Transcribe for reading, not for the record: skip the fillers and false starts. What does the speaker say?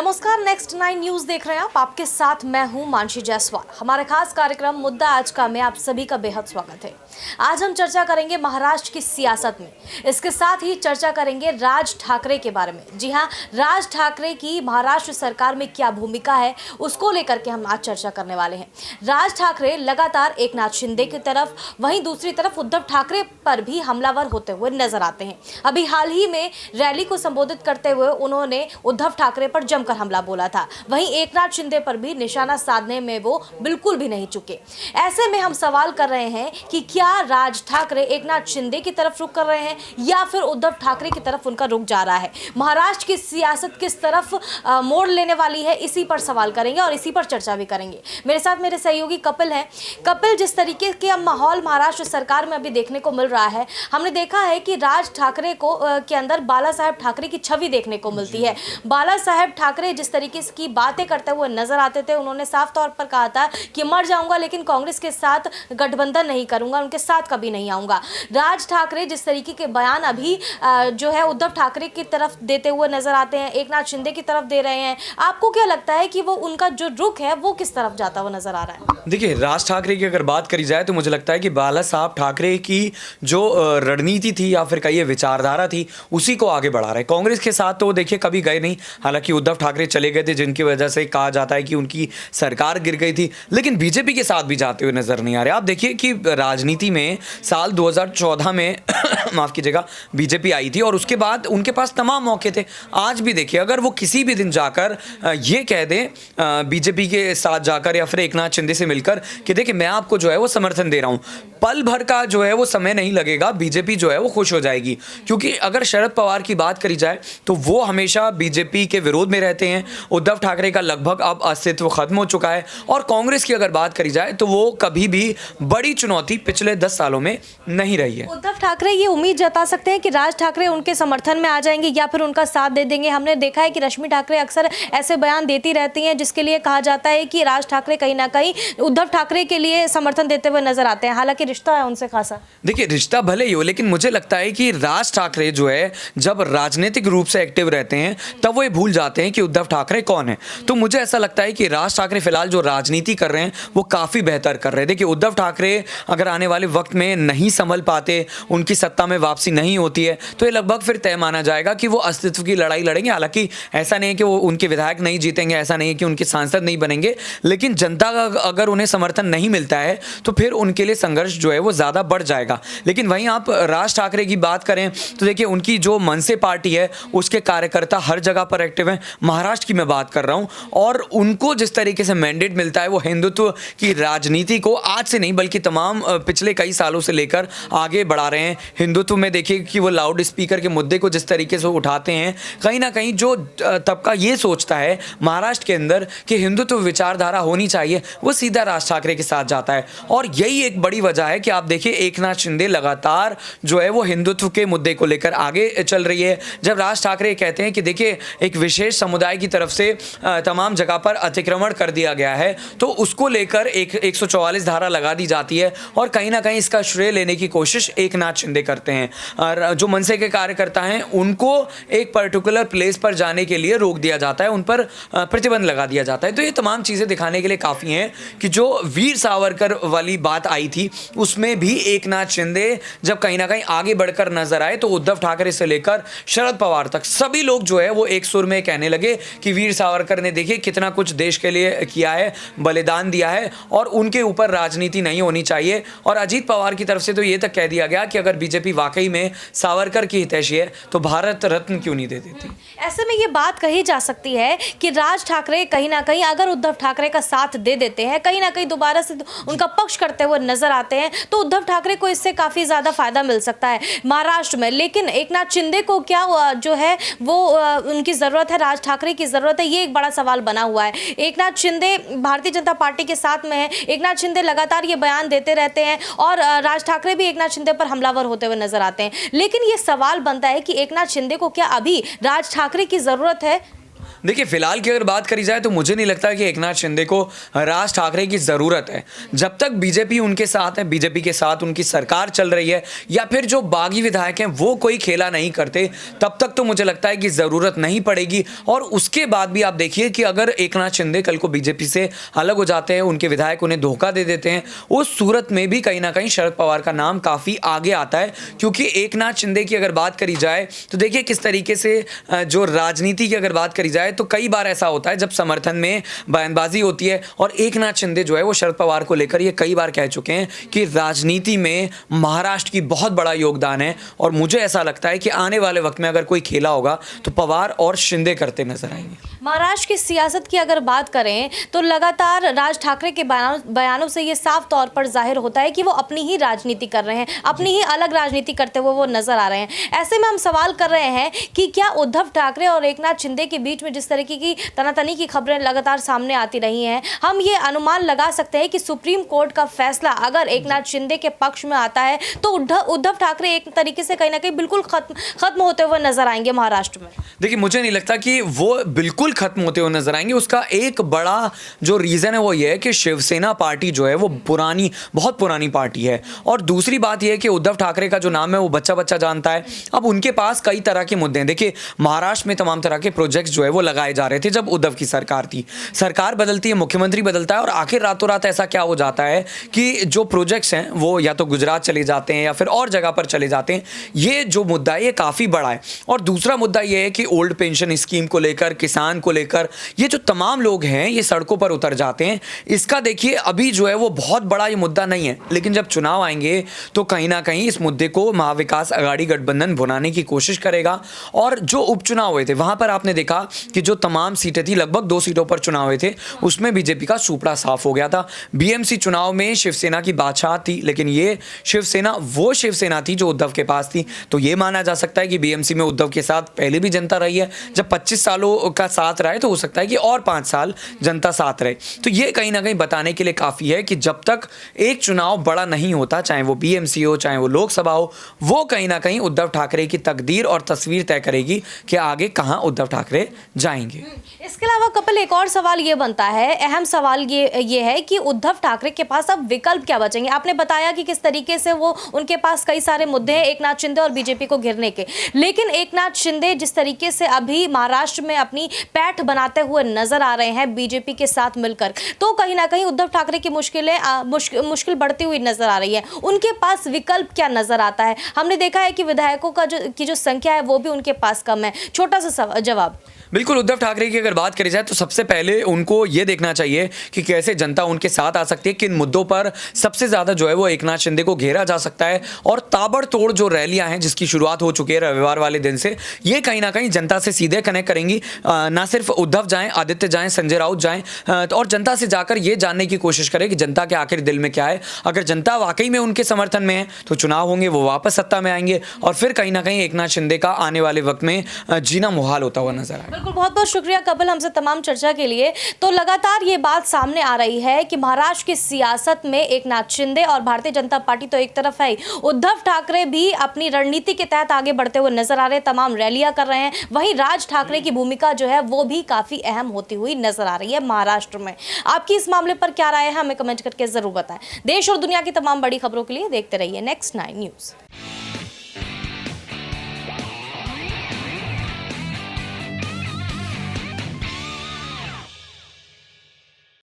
नमस्कार, next 9 news देख रहे हैं आप। आपके साथ मैं हूं मानसी जायसवाल। हमारे खास कार्यक्रम मुद्दा आज का में आप सभी का बेहद स्वागत है। आज हम चर्चा करेंगे महाराष्ट्र की सियासत में, इसके साथ ही चर्चा करेंगे राज ठाकरे के बारे में। जी हां, राज ठाकरे की महाराष्ट्र सरकार में क्या भूमिका है, उसको लेकर के हम आज चर्चा करने वाले हैं। राज ठाकरे लगातार एकनाथ शिंदे की तरफ, वहीं दूसरी तरफ उद्धव ठाकरे पर भी हमलावर होते हुए नजर आते हैं। अभी हाल ही में रैली को संबोधित करते हुए उन्होंने उद्धव ठाकरे पर जमकर हमला बोला था। वहीं एकनाथ शिंदे पर भी निशाना साधने में वो बिल्कुल भी नहीं चुके। ऐसे में हम सवाल कर रहे हैं कि क्या राज ठाकरे एकनाथ शिंदे की तरफ रुख कर रहे हैं या फिर उद्धव ठाकरे की तरफ उनका रुख जा रहा है। महाराष्ट्र की सियासत किस तरफ मोड़ लेने वाली है, इसी पर सवाल करेंगे और इसी पर चर्चा भी करेंगे। मेरे साथ मेरे सहयोगी कपिल हैं। कपिल, जिस तरीके के माहौल महाराष्ट्र सरकार में अभी देखने को मिल रहा है, हमने देखा है कि राज ठाकरे को के अंदर बाला साहेब ठाकरे की छवि देखने को मिलती है। बाला साहेब ठाकरे जिस तरीके की बातें करते हुए नजर आते थे, उन्होंने साफ तौर पर कहा था कि मर जाऊंगा लेकिन कांग्रेस के साथ गठबंधन नहीं करूंगा, उनके साथ कभी नहीं आऊंगा। राज ठाकरे जिस तरीके के बयान अभी जो है उद्धव ठाकरे की तरफ देते हुए नजर आते हैं, एकनाथ शिंदे की तरफ दे रहे हैं, आपको क्या लगता है कि वो उनका जो रुख है वो किस तरफ जाता हुआ नजर आ रहा है? देखिए, राज ठाकरे की अगर बात करी जाए तो मुझे लगता है कि बाला साहब ठाकरे की जो रणनीति थी या फिर कहिए विचारधारा थी, उसी को आगे बढ़ा रहे। कांग्रेस के साथ तो देखिए कभी गए नहीं, हालांकि उद्धव ठाकरे चले गए थे जिनकी वजह से कहा जाता है कि उनकी सरकार गिर गई थी, लेकिन बीजेपी के साथ भी जाते हुए नजर नहीं आ रहे। आप देखिए कि राजनीति में साल 2014 में माफ कीजिएगा बीजेपी आई थी और उसके बाद उनके पास तमाम मौके थे। आज भी देखिए, अगर वो किसी भी दिन जाकर ये कह दें बीजेपी के साथ जाकर या फिर एकनाथ शिंदे से मिलकर कि देखिए मैं आपको जो है वो समर्थन दे रहा हूं, पल भर का जो है वो समय नहीं लगेगा, बीजेपी जो है वो खुश हो जाएगी। क्योंकि अगर शरद पवार की बात करी जाए तो वो हमेशा बीजेपी के विरोध में रहते हैं। उद्धव ठाकरे का लगभग अब अस्तित्व खत्म हो चुका है। और कांग्रेस की अगर बात करी जाए तो वो कभी भी बड़ी चुनौती पिछले 10 सालों में नहीं रही है। उद्धव ठाकरे ये उम्मीद जता सकते हैं कि राज ठाकरे उनके समर्थन में आ जाएंगे या फिर उनका साथ दे देंगे। हमने देखा है कि रश्मि ठाकरे अक्सर ऐसे बयान देती रहती हैं जिसके लिए कहा जाता है कि राज ठाकरे कहीं ना कहीं उद्धव ठाकरे के लिए समर्थन देते हुए नजर आते हैं, हालांकि रिश्ता है उनसे खासा। देखिए, रिश्ता भले ही हो, लेकिन मुझे लगता है कि राज ठाकरे जो है जब राजनीतिक रूप से एक्टिव रहते हैं तब वो ये भूल जाते हैं कि उद्धव ठाकरे कौन है। तो मुझे ऐसा लगता है कि राज ठाकरे फिलहाल जो राजनीति कर रहे हैं वो काफ़ी बेहतर कर रहे हैं। देखिए, उद्धव ठाकरे अगर आने वाले वक्त में नहीं संभल पाते, उनकी सत्ता में वापसी नहीं होती है, तो ये लगभग फिर तय माना जाएगा कि वो अस्तित्व की लड़ाई लड़ेंगे। हालांकि ऐसा नहीं है कि वो उनके विधायक नहीं जीतेंगे, ऐसा नहीं है कि उनके सांसद नहीं बनेंगे, लेकिन जनता का अगर उन्हें समर्थन नहीं मिलता है तो फिर उनके लिए संघर्ष जो है वो ज़्यादा बढ़ जाएगा। लेकिन वहीं आप राज ठाकरे की बात करें तो देखिए, उनकी जो मनसे पार्टी है उसके कार्यकर्ता हर जगह पर एक्टिव हैं। महाराष्ट्र की मैं बात कर रहा हूं, और उनको जिस तरीके से मैंडेट मिलता है वो हिंदुत्व की राजनीति को आज से नहीं बल्कि तमाम पिछले कई सालों से लेकर आगे बढ़ा रहे हैं। हिंदुत्व में देखिए कि वो लाउड स्पीकर के मुद्दे को जिस तरीके से उठाते हैं, कहीं ना कहीं जो तबका ये सोचता है महाराष्ट्र के अंदर कि हिंदुत्व विचारधारा होनी चाहिए, वो सीधा राज ठाकरे के साथ जाता है। और यही एक बड़ी वजह है कि आप देखिए एकनाथ शिंदे लगातार जो है वो हिंदुत्व के मुद्दे को लेकर आगे चल रही है। जब राज ठाकरे कहते हैं कि देखिए एक विशेष समुदाय की तरफ से तमाम जगह पर अतिक्रमण कर दिया गया है, तो उसको लेकर एक 144 धारा लगा दी जाती है और कहीं ना कहीं इसका श्रेय लेने की कोशिश एकनाथ शिंदे करते हैं। और जो मनसे के कार्यकर्ता हैं उनको एक पर्टिकुलर प्लेस पर जाने के लिए रोक दिया जाता है, उन पर प्रतिबंध लगा दिया जाता है। तो ये तमाम चीज़ें दिखाने के लिए काफ़ी हैं कि जो वीर सावरकर वाली बात आई थी उसमें भी एकनाथ शिंदे जब कहीं ना कहीं आगे बढ़कर नजर आए तो उद्धव ठाकरे से लेकर शरद पवार तक सभी लोग जो है वो एक सुर में कहने लगे कि वीर सावरकर ने देखिए कितना कुछ देश के लिए किया है, बलिदान दिया है और उनके ऊपर राजनीति नहीं होनी चाहिए। और अजीत पवार की तरफ से तो ये तक कह दिया गया कि अगर बीजेपी वाकई में सावरकर की हितैषी है तो भारत रत्न क्यों नहीं दे देती। ऐसे में ये बात कही जा सकती है कि राज ठाकरे कहीं ना कहीं अगर उद्धव ठाकरे का साथ दे देते हैं, कहीं ना कहीं दोबारा से उनका पक्ष करते हुए नजर आते हैं, तो उद्धव ठाकरे को इससे काफी ज्यादा फायदा मिल सकता है महाराष्ट्र में। लेकिन एकनाथ शिंदे को क्या जो है वो उनकी जरूरत है, राज ठाकरे की जरूरत है, ये एक बड़ा सवाल बना हुआ है। एकनाथ शिंदे भारतीय जनता पार्टी के साथ में है, एकनाथ शिंदे लगातार ये बयान देते रहते हैं और राज ठाकरे भी एकनाथ शिंदे पर हमलावर होते हुए नजर आते हैं। लेकिन ये सवाल बनता है कि एकनाथ शिंदे को क्या अभी राज ठाकरे की जरूरत है? देखिए, फिलहाल की अगर बात करी जाए तो मुझे नहीं लगता कि एकनाथ शिंदे को राज ठाकरे की ज़रूरत है। जब तक बीजेपी उनके साथ है, बीजेपी के साथ उनकी सरकार चल रही है, या फिर जो बागी विधायक हैं वो कोई खेला नहीं करते, तब तक तो मुझे लगता है कि ज़रूरत नहीं पड़ेगी। और उसके बाद भी आप देखिए कि अगर एकनाथ शिंदे कल को बीजेपी से अलग हो जाते हैं, उनके विधायक उन्हें धोखा दे देते हैं, उस सूरत में भी कहीं ना कहीं शरद पवार का नाम काफ़ी आगे आता है। क्योंकि एकनाथ शिंदे की अगर बात करी जाए तो देखिए किस तरीके से जो राजनीति की अगर बात करी जाए तो कई बार ऐसा होता है जब समर्थन में बयानबाजी होती है, और एकनाथ शिंदे जो है वो शरद पवार को लेकर ये कई बार कह चुके हैं कि राजनीति में महाराष्ट्र की बहुत बड़ा योगदान है। और मुझे ऐसा लगता है कि आने वाले वक्त में अगर कोई खेला होगा तो पवार और शिंदे करते नजर आएंगे। महाराष्ट्र की सियासत की अगर बात करें तो लगातार राज ठाकरे के बयानों से ये साफ तौर पर जाहिर होता है कि वो अपनी ही राजनीति कर रहे हैं, अपनी ही अलग राजनीति करते हुए वो नजर आ रहे हैं। ऐसे में हम सवाल कर रहे हैं कि क्या उद्धव ठाकरे और एकनाथ शिंदे के बीच में जिस तरीके की तनातनी की खबरें लगातार सामने आती रही हैं, हम ये अनुमान लगा सकते हैं कि सुप्रीम कोर्ट का फैसला अगर एकनाथ शिंदे के पक्ष में आता है तो उद्धव ठाकरे एक तरीके से कहीं ना कहीं बिल्कुल खत्म होते हुए नजर आएंगे महाराष्ट्र में? देखिए, मुझे नहीं लगता कि वो बिल्कुल खत्म होते हुए नजर आएंगे। उसका एक बड़ा जो रीजन है वो ये है कि शिवसेना पार्टी जो है वो बहुत पुरानी पार्टी है। और दूसरी बात यह है कि उद्धव ठाकरे का जो नाम है वो बच्चा बच्चा जानता है। अब उनके पास कई तरह के मुद्दे हैं। देखिए, महाराष्ट्र में तमाम तरह के प्रोजेक्ट्स जो है वो लगाए जा रहे थे जब उद्धव की सरकार थी। सरकार बदलती है, मुख्यमंत्री बदलता है, और आखिर रातों रात ऐसा क्या हो जाता है कि जो प्रोजेक्ट्स हैं वो या तो गुजरात चले जाते हैं या फिर और जगह पर चले जाते हैं। ये जो मुद्दा है ये काफ़ी बड़ा है। और दूसरा मुद्दा ये है कि ओल्ड पेंशन स्कीम को लेकर, किसान को लेकर, ये जो तमाम लोग हैं ये सड़कों पर उतर जाते हैं। इसका देखिए अभी जो है वो बहुत बड़ा ये मुद्दा नहीं है, लेकिन जब चुनाव आएंगे तो कहीं ना कहीं इस मुद्दे को महाविकास अघाड़ी गठबंधन भुनाने की कोशिश करेगा। और जो उपचुनाव हुए थे वहां पर आपने देखा कि जो तमाम सीटें थी, लगभग 2 सीटों पर चुनाव हुए थे, उसमें बीजेपी का सुपड़ा साफ हो गया था। बीएमसी चुनाव में शिवसेना की बादशाह थी, लेकिन ये शिवसेना वो शिवसेना थी जो उद्धव के पास थी। तो ये माना जा सकता है कि बीएमसी में उद्धव के साथ पहले भी जनता रही है। जब 25 सालों का साथ रहे तो हो सकता है कि और 5 साल जनता साथ रहे। तो ये कहीं ना कहीं बताने के लिए काफ़ी है कि जब तक एक चुनाव बड़ा नहीं होता, चाहे वो बीएमसी हो चाहे वो लोकसभा हो, वो कहीं ना कहीं उद्धव ठाकरे की तकदीर और तस्वीर तय करेगी कि आगे कहाँ उद्धव ठाकरे जाएंगे। इसके अलावा कपिल, एक और सवाल ये बनता है, अहम सवाल ये है कि उद्धव ठाकरे के पास अब विकल्प क्या बचेंगे? आपने बताया कि किस तरीके से वो उनके पास कई सारे मुद्दे हैं एकनाथ शिंदे और बीजेपी को घेरने के, लेकिन एकनाथ शिंदे जिस तरीके से अभी महाराष्ट्र में अपनी पैठ बनाते हुए नजर आ रहे हैं बीजेपी के साथ मिलकर, तो कहीं ना कहीं उद्धव ठाकरे की मुश्किल बढ़ती हुई नजर आ रही है। उनके पास विकल्प क्या नजर आता है? हमने देखा है कि विधायकों की जो संख्या है वो भी उनके पास कम है। छोटा सा जवाब। बिल्कुल, उद्धव ठाकरे की अगर बात करी जाए तो सबसे पहले उनको ये देखना चाहिए कि कैसे जनता उनके साथ आ सकती है, किन मुद्दों पर सबसे ज़्यादा जो है वो एकनाथ शिंदे को घेरा जा सकता है। और ताबड़तोड़ जो रैलियां हैं जिसकी शुरुआत हो चुकी है रविवार वाले दिन से, ये कहीं ना कहीं जनता से सीधे कनेक्ट करेंगी। ना सिर्फ उद्धव जाएं, आदित्य जाएं, संजय राउत जाएं, और जनता से जाकर ये जानने की कोशिश करें कि जनता के आखिर दिल में क्या है। अगर जनता वाकई में उनके समर्थन में है तो चुनाव होंगे, वो वापस सत्ता में आएंगे, और फिर कहीं ना कहीं एकनाथ शिंदे का आने वाले वक्त में जीना मुहाल होता हुआ नजर आएगा। बिल्कुल, बहुत बहुत शुक्रिया कपिल हमसे तमाम चर्चा के लिए। तो लगातार ये बात सामने आ रही है कि महाराष्ट्र की सियासत में एकनाथ शिंदे और भारतीय जनता पार्टी तो एक तरफ है, उद्धव ठाकरे भी अपनी रणनीति के तहत आगे बढ़ते हुए नजर आ रहे हैं, तमाम रैलियां कर रहे हैं। वहीं राज ठाकरे की भूमिका जो है वो भी काफी अहम होती हुई नजर आ रही है महाराष्ट्र में। आपकी इस मामले पर क्या राय है हमें कमेंट करके जरूर बताएं। देश और दुनिया की तमाम बड़ी खबरों के लिए देखते रहिए Next 9 न्यूज।